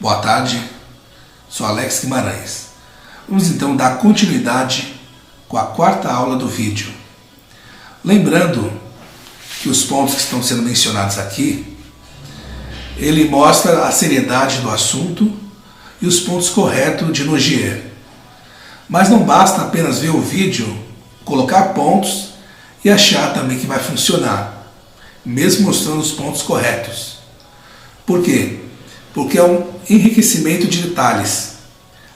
Boa tarde, sou Alex Guimarães. Vamos então dar continuidade com a quarta aula do vídeo. Lembrando que os pontos que estão sendo mencionados aqui, ele mostra a seriedade do assunto e os pontos corretos de Nogier. Mas não basta apenas ver o vídeo, colocar pontos e achar também que vai funcionar, mesmo mostrando os pontos corretos. Por quê? Porque é um enriquecimento de detalhes.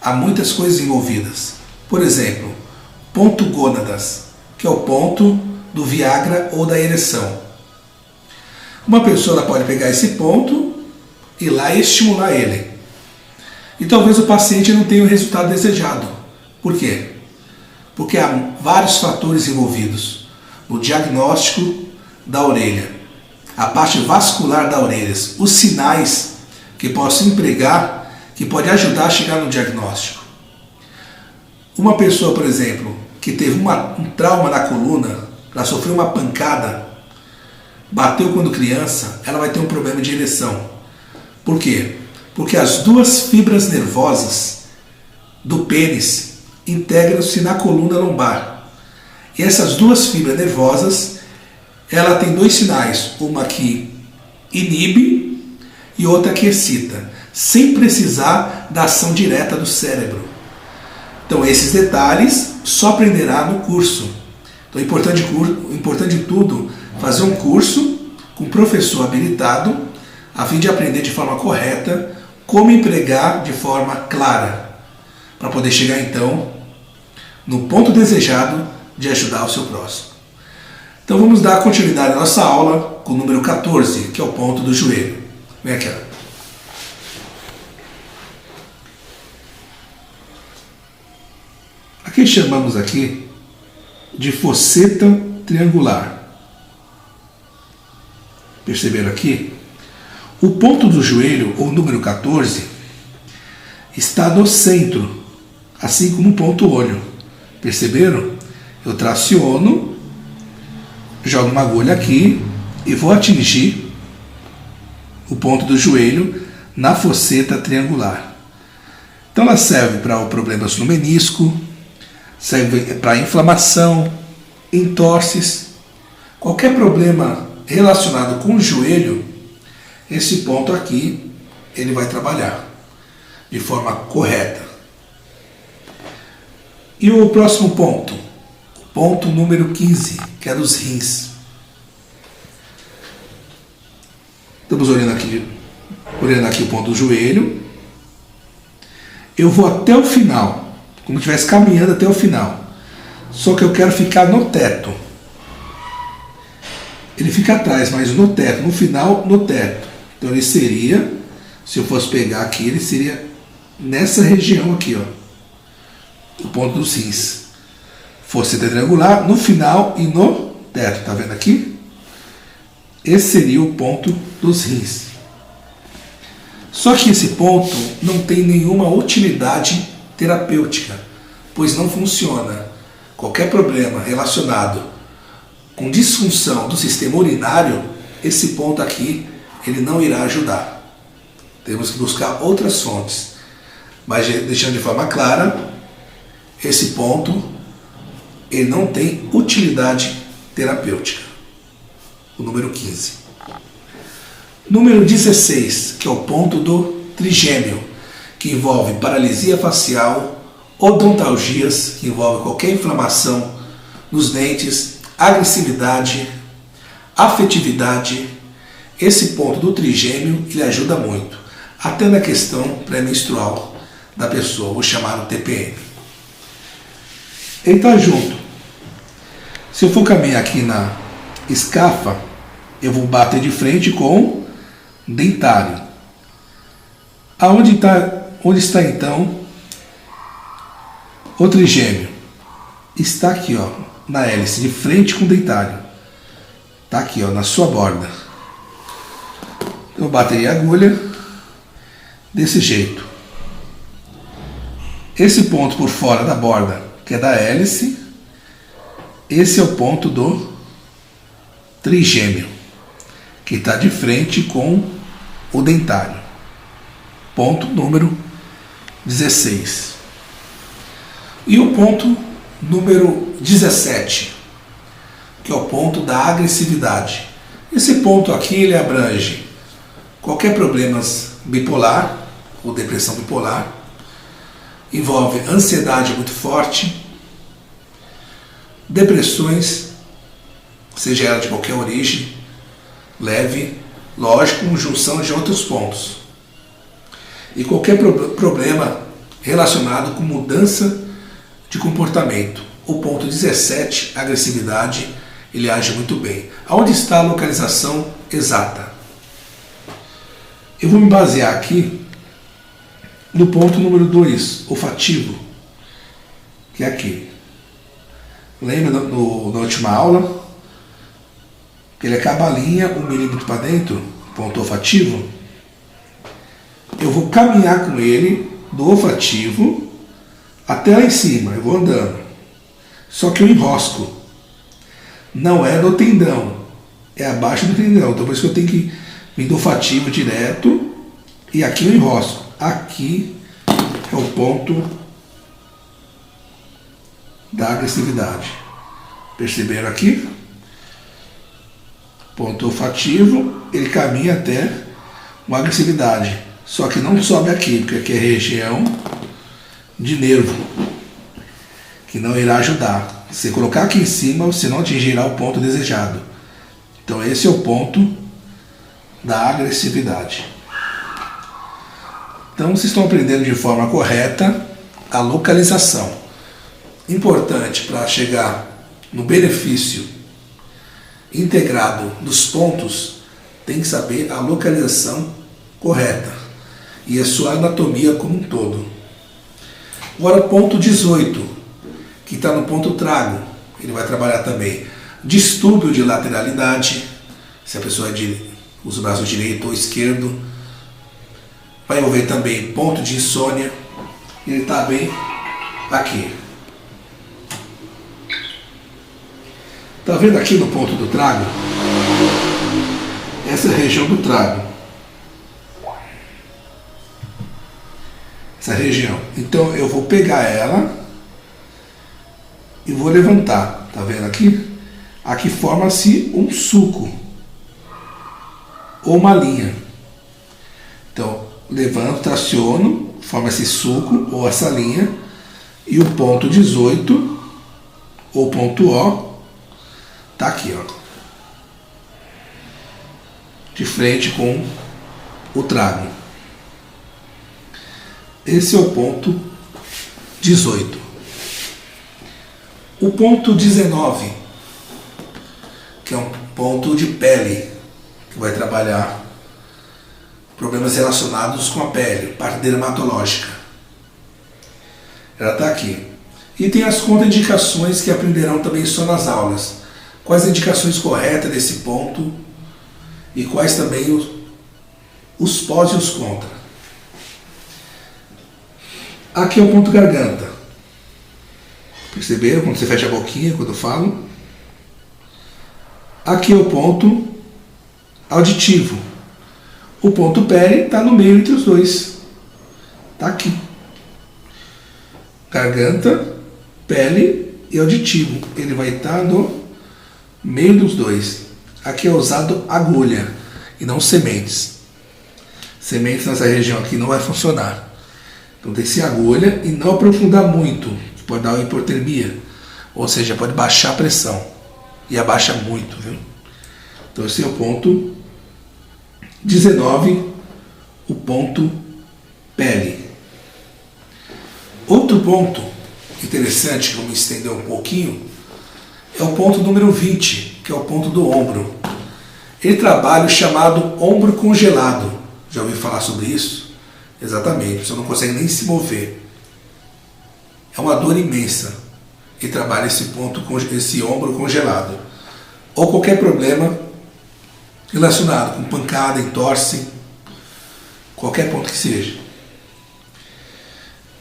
Há muitas coisas envolvidas. Por exemplo, ponto gônadas, que é o ponto do Viagra ou da ereção. Uma pessoa pode pegar esse ponto e ir lá e estimular ele. E talvez o paciente não tenha o resultado desejado. Por quê? Porque há vários fatores envolvidos no diagnóstico da orelha. A parte vascular da orelha, os sinais que posso empregar, que pode ajudar a chegar no diagnóstico. Uma pessoa, por exemplo, que teve um trauma na coluna, ela sofreu uma pancada, bateu quando criança, ela vai ter um problema de ereção. Por quê? Porque as duas fibras nervosas do pênis integram-se na coluna lombar. E essas duas fibras nervosas, ela tem dois sinais, uma que inibe e outra que excita, sem precisar da ação direta do cérebro. Então esses detalhes só aprenderá no curso. Então é importante de tudo fazer um curso com um professor habilitado, a fim de aprender de forma correta como empregar de forma clara, para poder chegar então no ponto desejado de ajudar o seu próximo. Então vamos dar continuidade à nossa aula com o número 14, que é o ponto do joelho. Vem aqui. Aqui chamamos aqui de fosseta triangular. Perceberam aqui? O ponto do joelho, ou número 14, está no centro, assim como o ponto olho. Perceberam? Eu traciono, jogo uma agulha aqui e vou atingir o ponto do joelho na fosseta triangular. Então ela serve para problemas no menisco, serve para inflamação, entorses, qualquer problema relacionado com o joelho, esse ponto aqui ele vai trabalhar de forma correta. E o próximo ponto, o ponto número 15, que é dos rins. Estamos olhando aqui o ponto do joelho. Eu vou até o final, como se estivesse caminhando até o final. Só que eu quero ficar no teto. Ele fica atrás, mas no teto, no final, no teto. Então ele seria, se eu fosse pegar aqui, ele seria nessa região aqui, ó. O ponto dos rins. Fosseta triangular, no final e no teto. Tá vendo aqui? Esse seria o ponto dos rins. Só que esse ponto não tem nenhuma utilidade terapêutica, pois não funciona. Qualquer problema relacionado com disfunção do sistema urinário, esse ponto aqui, ele não irá ajudar. Temos que buscar outras fontes. Mas deixando de forma clara, esse ponto, ele não tem utilidade terapêutica. O número 15. Número 16, que é o ponto do trigêmeo, que envolve paralisia facial, odontalgias, que envolve qualquer inflamação nos dentes, agressividade, afetividade. Esse ponto do trigêmeo, ele ajuda muito, até na questão pré-menstrual da pessoa, vou chamar o TPM. Ele está junto. Se eu for caminhar aqui na escafa, eu vou bater de frente com dentário. Onde está então o trigêmeo? Está aqui, ó, na hélice, de frente com o dentário. Está aqui, ó, na sua borda. Eu bateria a agulha desse jeito. Esse ponto por fora da borda, que é da hélice, esse é o ponto do trigêmeo, que está de frente com o dentário. ponto número 16. E o ponto número 17, que é o ponto da agressividade. Esse ponto aqui ele abrange qualquer problema bipolar ou depressão bipolar, envolve ansiedade muito forte, depressões, seja ela de qualquer origem, leve, lógico, com junção de outros pontos. E qualquer problema relacionado com mudança de comportamento. O ponto 17, agressividade, ele age muito bem. Aonde está a localização exata? Eu vou me basear aqui no ponto número 2, olfativo, que é aqui. Lembra na última aula? Que ele acaba a linha 1 milímetro para dentro, ponto olfativo. Eu vou caminhar com ele do olfativo até lá em cima, eu vou andando. Só que eu enrosco. Não é no tendão, é abaixo do tendão. Então por isso que eu tenho que vir do olfativo direto e aqui eu enrosco. Aqui é o ponto da agressividade. Perceberam aqui? Ponto olfativo, ele caminha até uma agressividade. Só que não sobe aqui, porque aqui é região de nervo, que não irá ajudar. Se colocar aqui em cima, você não atingirá o ponto desejado. Então esse é o ponto da agressividade. Então vocês estão aprendendo de forma correta a localização. Importante para chegar no benefício integrado dos pontos, tem que saber a localização correta e a sua anatomia como um todo. Agora ponto 18, que está no ponto trago, ele vai trabalhar também distúrbio de lateralidade, se a pessoa usa o braço direito ou esquerdo. Vai envolver também ponto de insônia, ele está bem aqui. Está vendo aqui no ponto do trago? Essa é a região do trago. Essa região. Então eu vou pegar ela e vou levantar. Tá vendo aqui? Aqui forma-se um sulco ou uma linha. Então levanto, traciono, forma esse sulco ou essa linha, e o ponto 18 ou ponto O tá aqui, ó, de frente com o trago. Esse é o ponto 18. O ponto 19, que é um ponto de pele, que vai trabalhar problemas relacionados com a pele, parte dermatológica. Ela está aqui. E tem as contraindicações que aprenderão também só nas aulas. Quais as indicações corretas desse ponto e quais também os pós e os contra. Aqui é o ponto garganta. Perceberam quando você fecha a boquinha quando eu falo? Aqui é o ponto auditivo. O ponto pele está no meio entre os dois. Está aqui. Garganta, pele e auditivo. Ele vai estar no meio dos dois. Aqui é usado agulha e não sementes. Sementes nessa região aqui não vai funcionar. Então tem que ser agulha e não aprofundar muito. Pode dar uma hipotermia. Ou seja, pode baixar a pressão. E abaixa muito, viu? Então esse é o ponto 19, o ponto pele. Outro ponto interessante, que eu me estender um pouquinho, é o ponto número 20, que é o ponto do ombro. Ele trabalha o chamado ombro congelado. Já ouviu falar sobre isso? Exatamente, você não consegue nem se mover. É uma dor imensa. Ele trabalha esse ponto, esse ombro congelado. Ou qualquer problema relacionado com pancada, entorse, qualquer ponto que seja.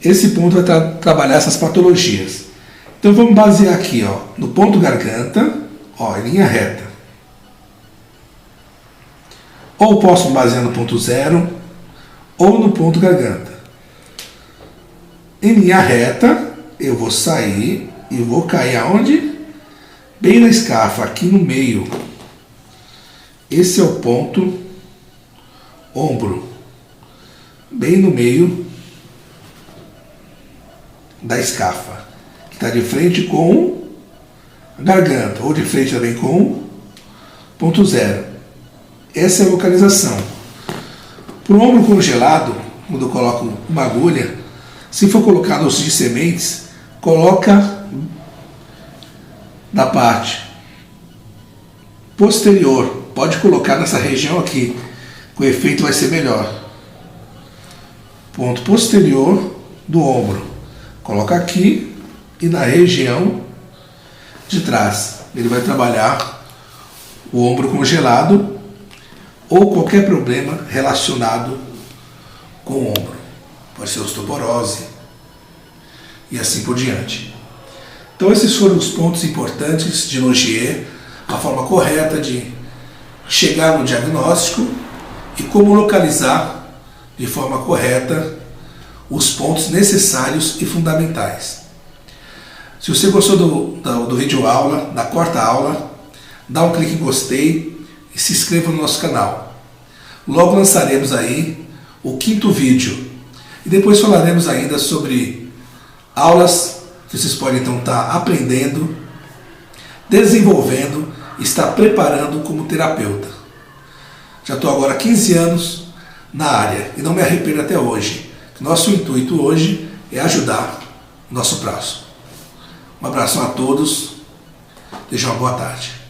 Esse ponto vai trabalhar essas patologias. Então vamos basear aqui, ó, no ponto garganta, ó, em linha reta. Ou posso basear no ponto 0, ou no ponto garganta. Em linha reta, eu vou sair e vou cair aonde? Bem na escarfa, aqui no meio. Esse é o ponto ombro, bem no meio da escarfa, que está de frente com a garganta, ou de frente também com ponto zero. Essa é a localização. Para o ombro congelado, quando eu coloco uma agulha, se for colocar no osso de sementes, coloca na parte posterior. Pode colocar nessa região aqui, que o efeito vai ser melhor. Ponto posterior do ombro. Coloca aqui e na região de trás. Ele vai trabalhar o ombro congelado ou qualquer problema relacionado com o ombro. Pode ser osteoporose e assim por diante. Então esses foram os pontos importantes de Nogier, a forma correta de chegar no diagnóstico e como localizar de forma correta os pontos necessários e fundamentais. Se você gostou do vídeo aula, da quarta aula, dá um clique em gostei e se inscreva no nosso canal. Logo lançaremos aí o 5º vídeo e depois falaremos ainda sobre aulas que vocês podem então estar aprendendo, desenvolvendo e estar preparando como terapeuta. Já estou agora há 15 anos na área e não me arrependo até hoje. Nosso intuito hoje é ajudar o nosso próximo. Um abraço a todos, desejo uma boa tarde.